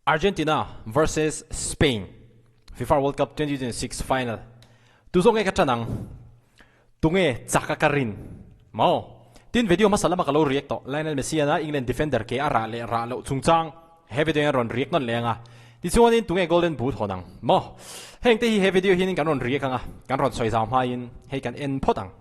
Argentina versus Spain FIFA World Cup 2026 final. Tuzong ka chanang tunge tsakakarin mo. Tin video masala makalo react to Lionel Messi-a na England defender ke ara le ra lo chungchang heavy de ron react non lenga. Ti chuanin tunge golden boot honang mo. Heng te hi heavy video hin kan ron react anga kan ron soi sam hain he kan en potang.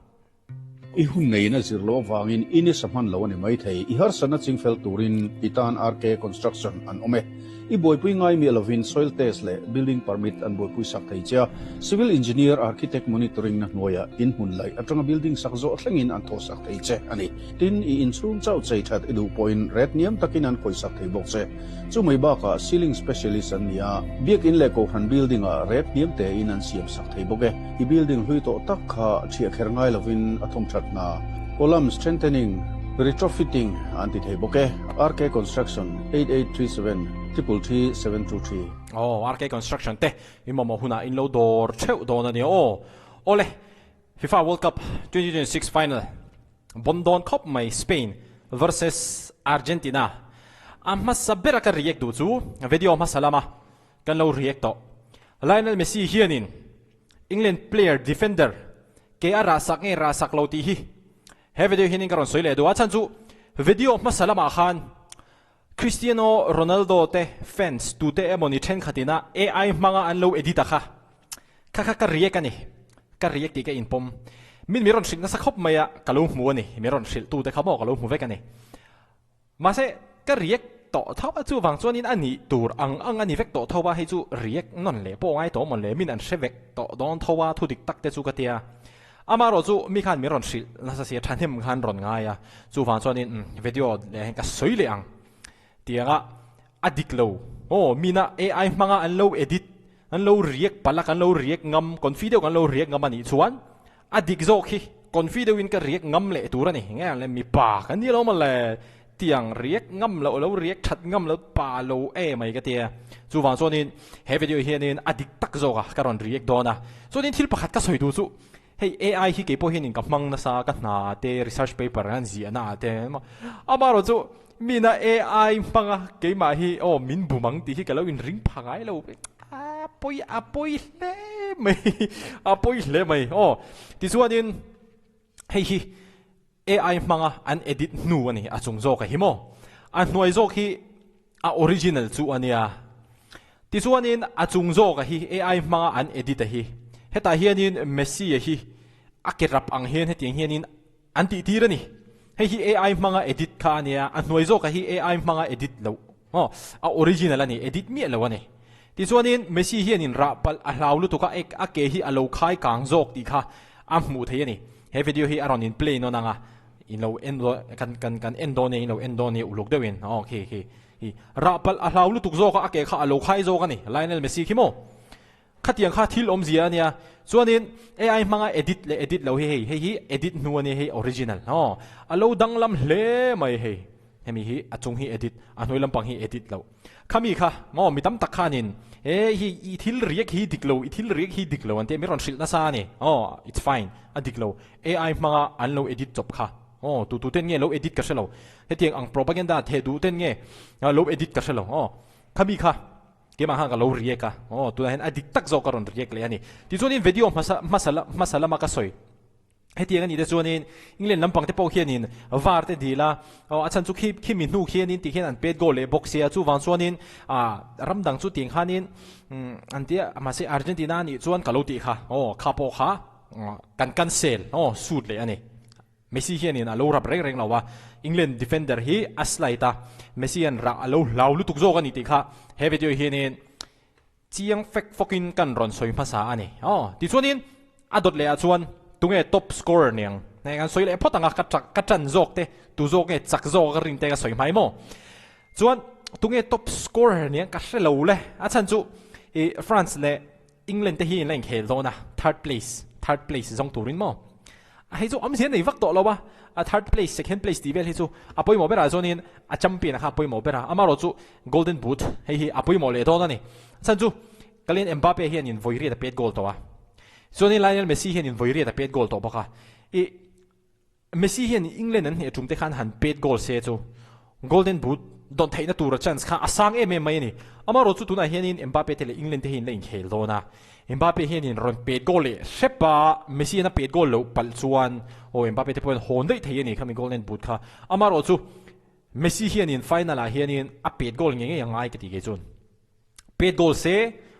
Ihun nei na zirlo wangin ini samhan lo ni mai thei I har sana chingfel turin itan RK construction an ome I boipui ngai mi lovin soil test le building permit an boipui sak thei cha civil engineer architect monitoring na noya in hun lai atanga building sakzo thlengin an tho sak thei che ani tin I inchung chau chei that edu point red niam takin an khoi sak thei bok che chu mai ba ka ceiling specialist an nia biak in le ko han building a red niam te in an siam sak thei boke I building hui to tak kha thia kher ngai lovin athom na column strengthening retrofitting anti thei boke RK construction 8837 333 Oh, RK construction te imamo huna inlo dor cheu don ani ole FIFA World Cup 2026 final Bondon Cup mai Spain versus Argentina amma sabera ka react du chu video masalama kan lo react to Lionel Messi hianin England player defender ke ara sak nge ra sak lo ti hi he video hinin karon soile do achan chu video masalama khan Cristiano Ronaldo te fans tu te emoni then khatina AI manga anlo edita kha ka react ani ka react ke inpom min miron sing na sakhop maya kalo mu ani miron sil tu te khamo kalo mu vek ani mase ka react to thawa chu wang chuanin ani tur ang ani vek to thawa he chu react non le po ngai to mon le min an shevek to don thawa thu dik tak te chu katia amaro chu mi khan miron sil na sa sia thanem khan ron nga ya chu wang chuanin video le ka soile ang tianga adik lo mina AI manga anlo edit anlo react palak anlo react ngam confident anlo react ngam ani chuan adik zo khi confident win ka react ngam le turani nge le mi pa kan ni lo mal le tiang react ngam lo react that ngam lo pa lo mai ka tia chu wang chonin he video hianin adik tak zo ka karon react dona chonin thil pakhat ka soi du chu hey AI hi ke po hianin ka mang na sa ka na te research paper an zi ana te amaro chu mina AI panga ke ma hi min bumang ti hi ka lo in ring phangai lo apoi le mai ti chuanin hei hi AI manga an edit nu ani a chung zo ka hi mo an hnuai zo hi a original chu ania ti chuanin a chung zo ka hi AI manga an edit a hi heta hianin Messi hi akirap ang hian hetiang hianin anti tirani hei hi AI manga edit kha ania an hnuai zo ka hi AI manga edit lo a original ani edit mi lo ani ti chuanin Messi hianin ra pal a hlaulu tu ka ek a ke hi a lo khai kang zok ti kha a hmu thei ani he video hi aron in play no nanga in lo endo kan endo ne ulok dewin okay hi ra pal a hlaulu tu zo ka a ke kha a lo khai zo ka ni Lionel Messi khimo khatiang kha thil om zia ania chuanin AI manga edit lo hi edit nu ani hi original a lo danglam hle mai hemi hi achung hi edit a hnoi lampang hi edit lo khami kha mi tam tak khanin hi thil riek hi diklo ante miron sil na sa ni it's fine a diklo AI manga an lo edit chop kha tu ten nge lo edit ka selo hetiang ang propaganda the du ten nge lo edit ka selo khami kha ke ma ha ka lo riek ka tu hen adik tak zo karon riek le ani ti chuanin video masala ma ka soi hetiang ani de chuanin England lampang te pau hianin var te dila achan chu khi min nu hianin ti hian an pet go le box sia chu wang chuanin ramdang chu ting hanin antia ma se Argentina ni chuan ka lo ti kha kha po kha kan sel shoot le ani Messi hianin a lo rap reng lawa England defender hi aslaita Messi an ra alo laulu tuk zo kan ti kha he video hianin chiang fek fokin kan ron soi phasa ani ti chuanin adot le a chuan tunge top scorer niang nei kan soi le photanga ka chan zok te tu zok nge chak zo ka ring te ka soi mai mo chuan tunge top scorer niang ka hrelo le a chan chu France le England te hi in leng khel dona third place zong turin mo hei chu am sian nei vak to lo ba a third place second place ti vel hi chu apoi mo bera zonin a champion kha apoi mo bera amaro chu golden boot hei apoi mo le do na ni chan chu kalin Mbappe hian in voiri da pet goal to wa zonin Lionel Messi hian in voiri da pet goal to ba kha Messi hian England an he tumte khan han pet goal se chu golden boot don thei na tur chance kha asang em mai ni amaro chu tuna hianin Mbappe tele England te hin lein khel dona Mbappe hianin ron pet goal le shepa Messi na pet goal lo pal chuan o Mbappe te point hon dei thei ni khami golden boot kha amaro chu Messi hianin final a hianin a pet goal nge ngai ka ti ge chun pet goal se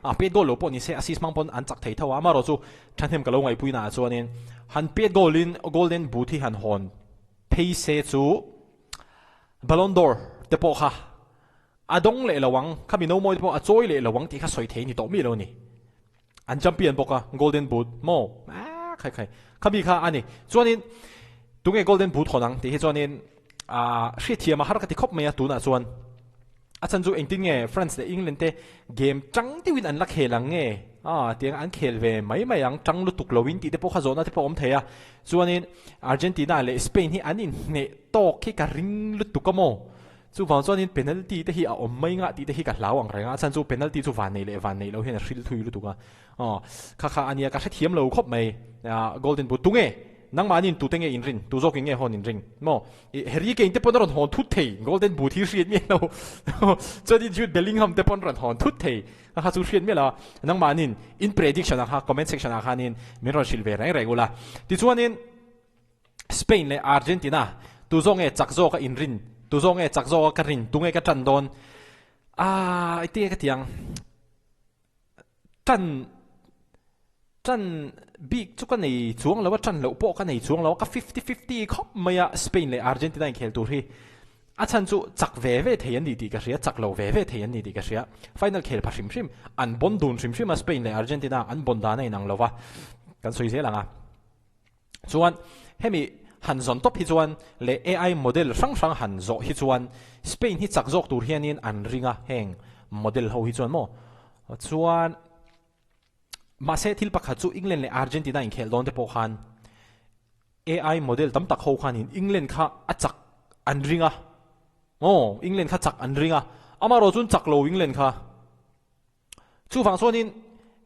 a pet goal lo po ni se assist mang pon an chak thei thawa amaro chu thanem ka lo ngai puina chuanin han pet goal in golden boot hi han hon pei se chu Ballon d'Or te po kha adong le lawang khami no moi po a choi le lawang ti kha soi thei ni to mi lo ni an champion boka golden boot mo khai khai khami kha ani chuanin tunge golden boot khonang ti hi chuanin a hri thiam a har ka ti khop mai a tu na chuan a chan chu engtin nge France le England te game chang ti win an la khelang nge tiang an khel ve mai mai ang chang lu tuk lowin ti te po kha zona te po om theya chuanin Argentina le Spain hi anin ne tok khi ka ring lu tuk mo chu wang chuanin penalty te hi a om mai nga ti te hi ka hlawang renga chan chu penalty chu van nei lo hian a hril thui lu tuka kha ania ka thiam lo khop mai golden boot tunge nang manin tu tenge in rin tu zok nge hon in ring mo heri ke inte pon ron hon thut thei golden boot hi riat mi lo chodi Jude Bellingham te pon ron hon thut thei kha chu riat mi la nang manin in prediction ha comment section ha khanin miron silve regular ti chuanin Spain le Argentina tu zong e chak zo ka in rin tu zong e chak zo ka rin tunge ka chan don ite ka tiang chan big chu ka nei chuang lawa chan lo po ka nei chuang lawa ka 50-50 khop maya Spain le Argentina in khel tur hi a chan chu chak ve theian ni ti ka ria chak lo ve theian ni ti ka ria final khel phashim shim an bon dun shim a Spain le Argentina an bon da nei nang lova kan soi se langa chuan hemi han zon top hi chuan le AI model sang han zo hi chuan Spain hi chak zok tur hianin an ringa heng model ho hi chuan mo chuan ma se thil pakha chu England le Argentina in khel don te po khan AI model tam tak ho khan in England kha achak an ringa England kha chak an ringa amaro chun chak lo England kha chu wang chuanin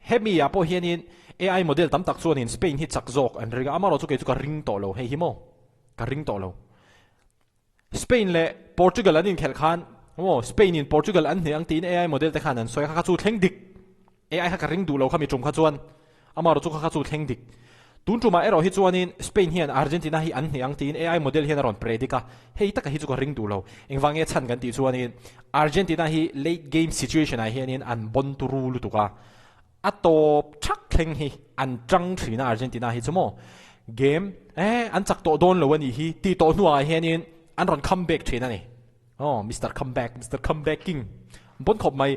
hemi a po hianin AI model tam tak chuanin Spain hi chak zok an ringa amaro chu ke chu ka ring to lo hei hi mo ka ring to lo Spain le Portugal anin khel khan Spain in Portugal an ne ang tin AI model te khan an soi kha chu thleng dik AI ha ka ring du lo khami chum kha chuan amaro chu kha chu thleng dik tun chuma ero hi chuanin Spain hian Argentina hi an hiang tin AI model hian ron predika hei taka hi chu ka ring du lo engwange chan kan ti chuanin Argentina hi late game situation a hianin an bon tu ru lu tuka atop thak thleng hi an chang thina Argentina hi chumo game an chak to don lo ani hi ti to nuwa hianin an ron comeback thina ni Mr Comeback King bon khop mai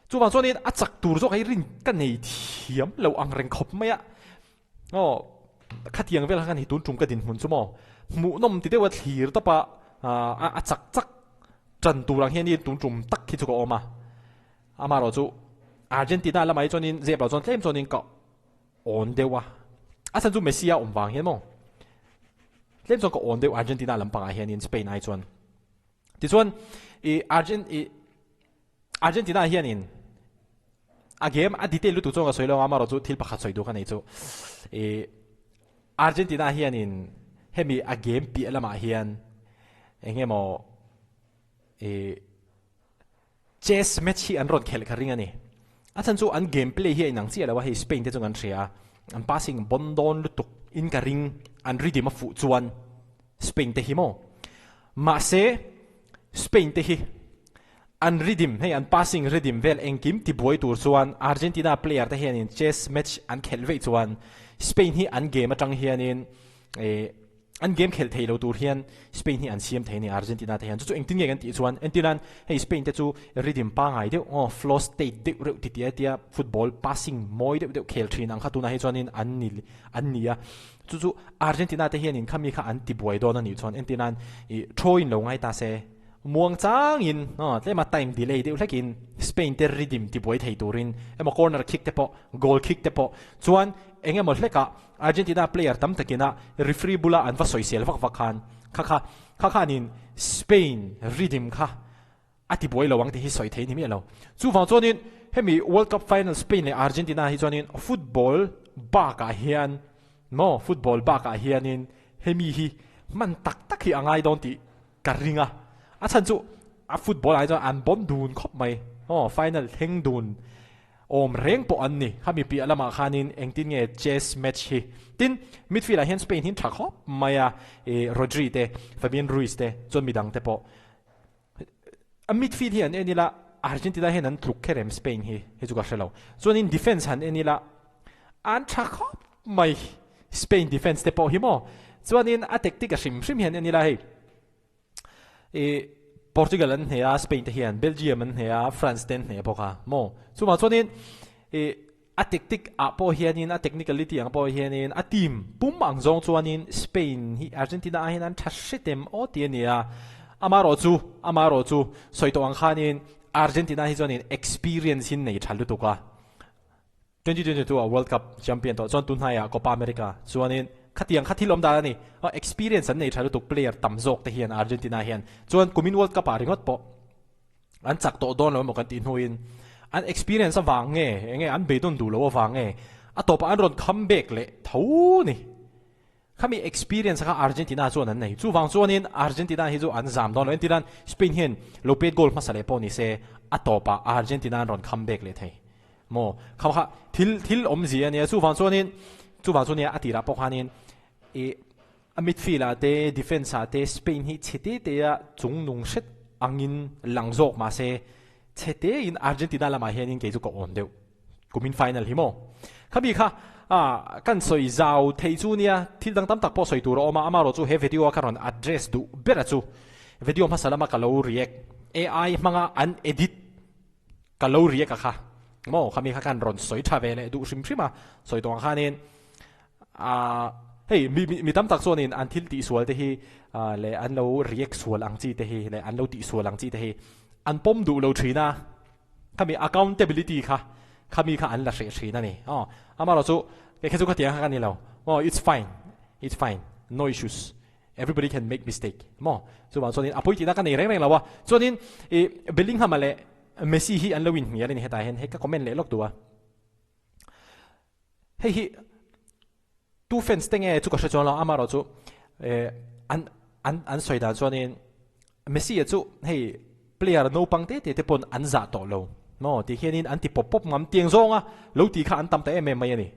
chu wang chuanin a chak tur zo kai rin ka nei thiam lo ang reng khop mai a khatiang vel kan hi tun chung ka din hun chumo mu nom ti dewa thlir ta pa a chak chan turang hian tun chum tak khi chu ko oma amaro chu Argentina lamai chuanin zep lo chon tlem chuanin ka on dewa a chan chu Messi-a wang hian mo tlem chon ka on dewa Argentina lampang a hian in Spain ai chuan ti chuan Argentina hian in a game a detail lu tu chonga soilo amaro chu thil pakhat soi du ka nei chu Argentina hian in hemi a game pi lama hian engemo chess match hi an ron khel ka ringa ni a chan chu an gameplay hi inang chi alawa hi Spain te chung an thria an passing bondon lu tuk in ka ring an redeem a fu chuan Spain te hi mo ma se Spain te hi an redeem hey an passing redeem vel engkim ti boy tur chuan Argentina player te hian in chess match an khel ve chuan Spain hi an game atang hian in an game khel theilo tur hian Spain hi an siam theini Argentina te hian chu engtin nge kan ti chuan entilan hey Spain te chu redeem pa ngai de flow state de reu ti tia football passing moi de khel thin ang khatuna hi chuan in an nia chu Argentina te hian in khami kha an ti boy don ani chuan entilan throin lo ngai ta se muang chang in tlema time delay de lekin Spain te redeem ti boy thei turin ema corner kick te po goal kick te po chuan engemaw hleka Argentina player tam takina referee bula an va soisel vak vakhan kha in Spain redeem kha ati boy lawang te hi soi thei ni mi lo chu wang chonin hemi World Cup final Spain le Argentina hi chonin football ba ka hian in hemi hi man tak hi angai don ti karinga a chan chu football ai cho an bon dun khop mai final heng dun om reng po an ni khami pi alama khanin engtin nge chess match hi tin midfield hian Spain hin thak hop maya Rodri te Fabian Ruiz te chon midang te po a midfield hian enila Argentina hian an tluk kherem Spain hi chu ka hrelo chon in defense han enila an thak hop mai Spain defense te po hi mo chuan in a tactic a hrim hian enila hi Portugal an hea Spain te hian Belgium an hea France ten hea poka mo chuma chuanin a tactic a po hianin a technicality ang po hianin a team pum ang zong chuanin Spain hi Argentina a hian an thashitem o tiania amaro chu soito ang khanin Argentina hi chuanin experience hin nei thalu tuka 2022 World Cup champion to chuan tunhaya Copa America chuanin khatiang khathilom da ni experience an nei thalu tuk player tamjok te hian Argentina hian chuan kumin World Cup a ringot po an chak to don lo mo kan tin hoin an experience awang nge an beidon du lo awang nge atopa an ron comeback le tho ni khami experience ka Argentina chuan an nei chu wang chuanin Argentina hi chu an zam don lo entiran Spain hian lo pet goal masale po ni se atopa Argentina ron comeback le thei mo kha thil omzi ania chu wang chuanin atira po khanin a midfield te defense te Spain hi chete te a chung nung set angin langzok ma se chete in Argentina lama hianin ke chu ko on deu kumin final hi mo khabi kha kan soi zau thei chu nia thil dang tam tak po soi tur oma amaro chu he video karon address du bera chu video ma salama ka lo react AI manga an edit ka lo react kha mo khami kha kan ron soi thavele du shimshima soi tong khanin hey mi tam tak sonin an thil ti sual te hi le an lo react sual ang chi te hi le an lo ti sual ang chi te hi an pom du lo thina khami accountability kha khami kha an la thina ni amaro chu ke khechu ka tiang kha ni lo it's fine no issues everybody can make mistake mo chu ba sonin apoi ti na ka nei reng lawa sonin Bellingham le Messi hi an lo win ngia ni heta hen he ka comment le lok tua hey hi tu fans tenge chu ka hre lo amaro chu an soi dan chuanin Messi chu hey player no pangte te pon an za to lo no ti hianin an ti pop ngam tiang zonga lo ti kha an tam te em mai ani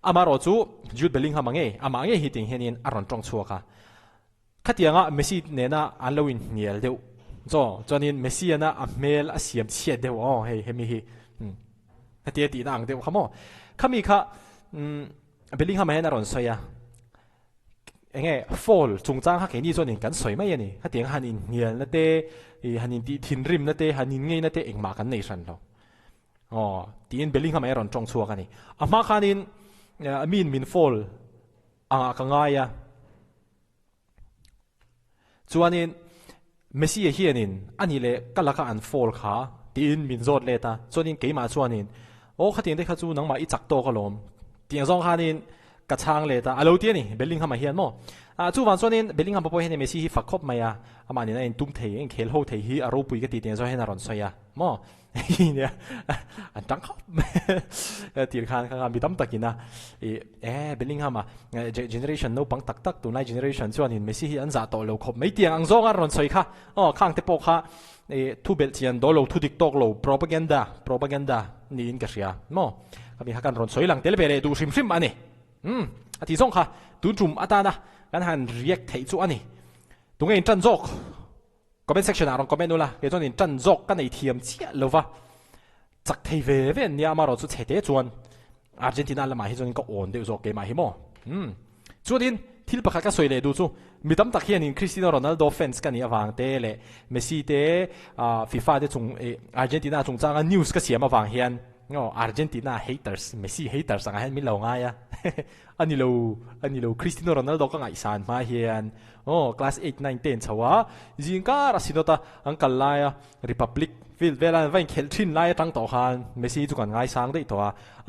amaro chu Jude Bellingham ange hi ting hianin aron tong chuaka khatianga Messi nena an lo win nial deu chuanin Messi na a mel a siam chia deu hey hemi hi hatia ti nang deu khamo khami kha Bellingham hen aron soya enge fall chungchang ha ke ni chuanin kan soi mai ani hatiang hanin nial na te hanin ti thin rim na te hanin ngei na te engma kan nei san lo tin Bellingham aron tong chuak ani ama khanin min fall anga ka ngaya chuanin Messi hianin ani le kalaka an fall kha tin min zot leta chuanin keima chuanin khatin te kha chu nangma i chak to ka lom tiang zong khanin ka chang leta alo ti ni Bellingham hian mo chu wan chuanin Bellingham po hian Messi hi fakhop maya amani na in tum thei en khel ho thei hi aro pui ka ti tiang zo hen aron soya mo ne an tang khop tir khan kha mi tam takina Bellingham generation no pang tak tu nai generation chuanin Messi hi an za to lo khop mai tiang ang zong aron soi kha khang te po kha tu bel chian do lo tu dik tok lo propaganda ni in ka ria mo kami hakan ron soi lang telebele du shim ani ati zong kha tu jum atana kan han react thei chu ani tungei tan jok comment section aron comment nula ke chon in tan jok kan ei thiam chia lova chak thei ve ni amaro chu chete chuan Argentina lama hi chon ko on de jok ke ma hi mo chuadin thil pakha ka soile du chu mitam tak hian in Cristiano Ronaldo fans kan ni awang te le Messi te FIFA de chung Argentina chung changa news ka siam awang hian Argentina haters Messi haters ang hen mi lo nga ya anilo Cristiano Ronaldo ka ngai san ma hian class 8 9 10 chawa jingka rasinota ang kalaya republic field velan vain khel thin lai tang to khan Messi chu kan ngai sang dei to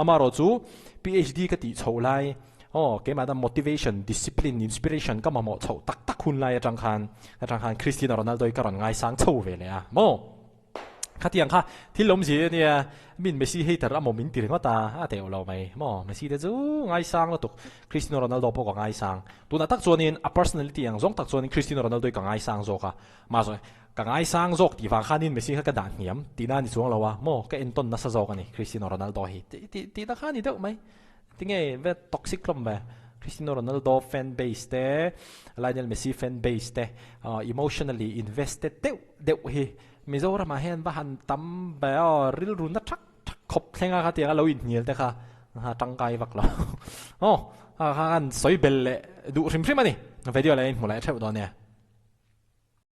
amaro chu PhD ka ti cholai ke ma da motivation discipline inspiration ka ma mo chho tak hun lai atang khan Cristiano Ronaldo ka ron ngai sang chho ve le mo khá tiếng khá thì lồng gì nè mình Messi hater à một mình tiền ngót ta à đều lâu mày mò Messi đấy chú ngay sang là tục Cristiano Ronaldo bao còn ngay sang tu na tắc cho nên a personality ang giống tắc cho nên Cristiano Ronaldo càng ngay sang rồi cả mà rồi càng ngay sang rồi thì vàng khan nên Messi cái đàn hiểm tí na đi xuống lâu à mò cái Anton nasa rồi cái này Cristiano Ronaldo hi tí ta khan đi đâu mày tiếng nghe về toxic lắm về Cristiano Ronaldo fan base te Lionel Messi fan base te emotionally invested đều hi Mizoram mà hen bahan tắm bé ril run nó chắc khop thenga ka tia lo in nhiều te kha ha tangkai vak lo oh han soi belle du rim rim ani video lại một lại theo đó nè